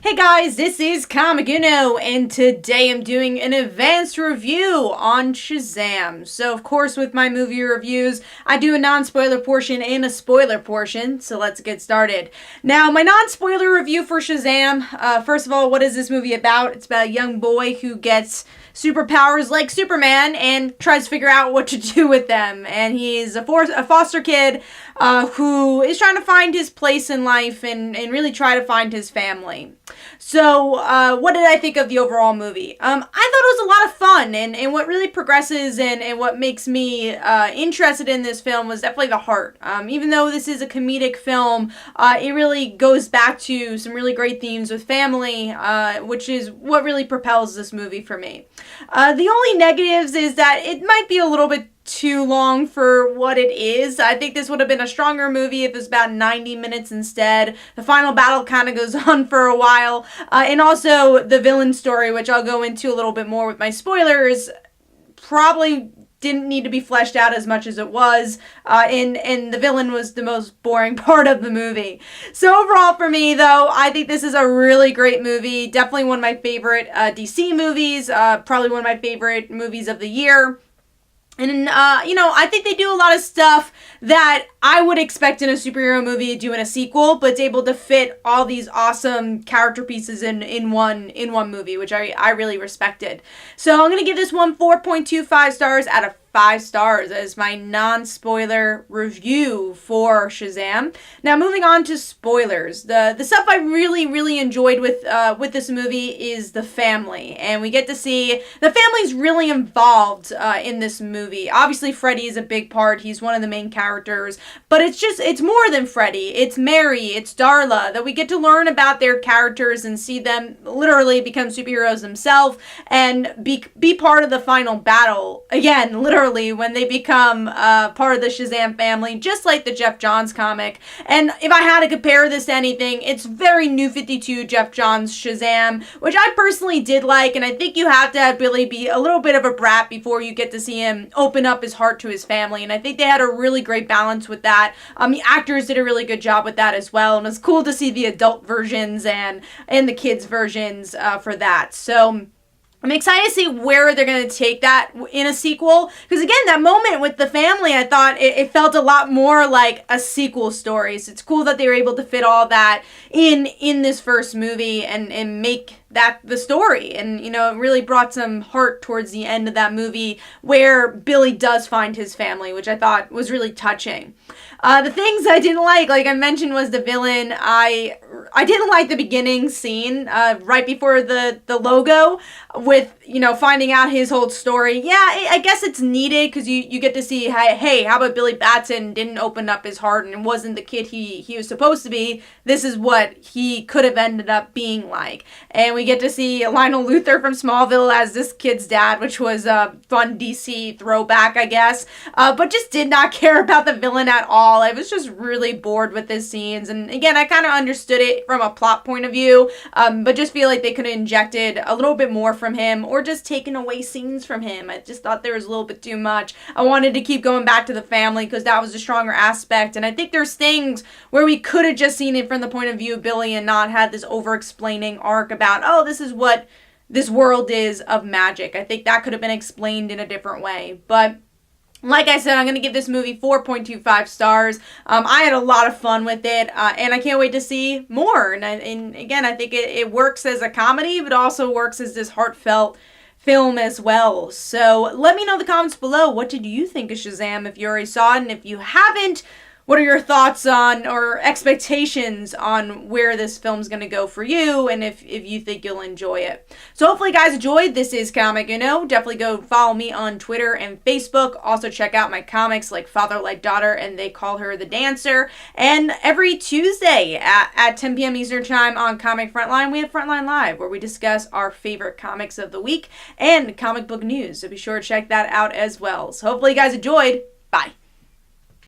Hey guys, this is Comic Uno, and today I'm doing an advanced review on Shazam. So, of course, with my movie reviews, I do a non-spoiler portion and a spoiler portion, so let's get started. Now, my non-spoiler review for Shazam, first of all, what is this movie about? It's about a young boy who gets superpowers like Superman and tries to figure out what to do with them. And he's a foster kid who is trying to find his place in life and really try to find his family. So, what did I think of the overall movie? I thought it was a lot of fun, and what really progresses and what makes me interested in this film was definitely the heart. Even though this is a comedic film, it really goes back to some really great themes with family, which is what really propels this movie for me. The only negatives is that it might be a little bit too long for what it is. I think this would have been a stronger movie if it was about 90 minutes instead. The final battle kind of goes on for a while. And also the villain story, which I'll go into a little bit more with my spoilers, probably didn't need to be fleshed out as much as it was, and the villain was the most boring part of the movie. So overall for me, though, I think this is a really great movie. Definitely one of my favorite DC movies, probably one of my favorite movies of the year. And, I think they do a lot of stuff that I would expect in a superhero movie to do in a sequel, but it's able to fit all these awesome character pieces in one movie, which I really respected. So I'm going to give this one 4.25 stars out of 5 stars as my non-spoiler review for Shazam. Now, moving on to spoilers. The stuff I really enjoyed with this movie is the family, and we get to see the family's really involved in this movie. Obviously, Freddy is a big part. He's one of the main characters, but it's more than Freddy. It's Mary, it's Darla, that we get to learn about their characters and see them literally become superheroes themselves and be part of the final battle. Again, literally, when they become part of the Shazam family, just like the Jeff Johns comic. And if I had to compare this to anything, it's very New 52 Jeff Johns Shazam, which I personally did like, and I think you have to have Billy be a little bit of a brat before you get to see him open up his heart to his family, and I think they had a really great balance with that. The actors did a really good job with that as well, and it was cool to see the adult versions and the kids versions for that. So I'm excited to see where they're going to take that in a sequel. Because again, that moment with the family, I thought it felt a lot more like a sequel story. So it's cool that they were able to fit all that in this first movie and make that the story. And, it really brought some heart towards the end of that movie where Billy does find his family, which I thought was really touching. The things I didn't like I mentioned, was the villain. I didn't like the beginning scene right before the logo with, finding out his whole story. Yeah, I guess it's needed because you get to see, hey, how about Billy Batson didn't open up his heart and wasn't the kid he was supposed to be. This is what he could have ended up being like. And we get to see Lionel Luthor from Smallville as this kid's dad, which was a fun DC throwback, I guess. But just did not care about the villain at all. I was just really bored with his scenes. And again, I kind of understood it from a plot point of view, but just feel like they could have injected a little bit more from him or just taken away scenes from him. I just thought there was a little bit too much. I wanted to keep going back to the family because that was a stronger aspect. And I think there's things where we could have just seen it from the point of view of Billy and not had this over-explaining arc about, oh, this is what this world is of magic. I think that could have been explained in a different way. But like I said, I'm going to give this movie 4.25 stars. I had a lot of fun with it, and I can't wait to see more. And again, I think it works as a comedy, but also works as this heartfelt film as well. So let me know in the comments below, what did you think of Shazam if you already saw it? And if you haven't, what are your thoughts on or expectations on where this film's going to go for you and if you think you'll enjoy it? So hopefully you guys enjoyed. This is Comic Uno. Definitely go follow me on Twitter and Facebook. Also check out my comics like Father Like Daughter and They Call Her the Dancer. And every Tuesday at 10 p.m. Eastern Time on Comic Frontline, we have Frontline Live where we discuss our favorite comics of the week and comic book news. So be sure to check that out as well. So hopefully you guys enjoyed. Bye.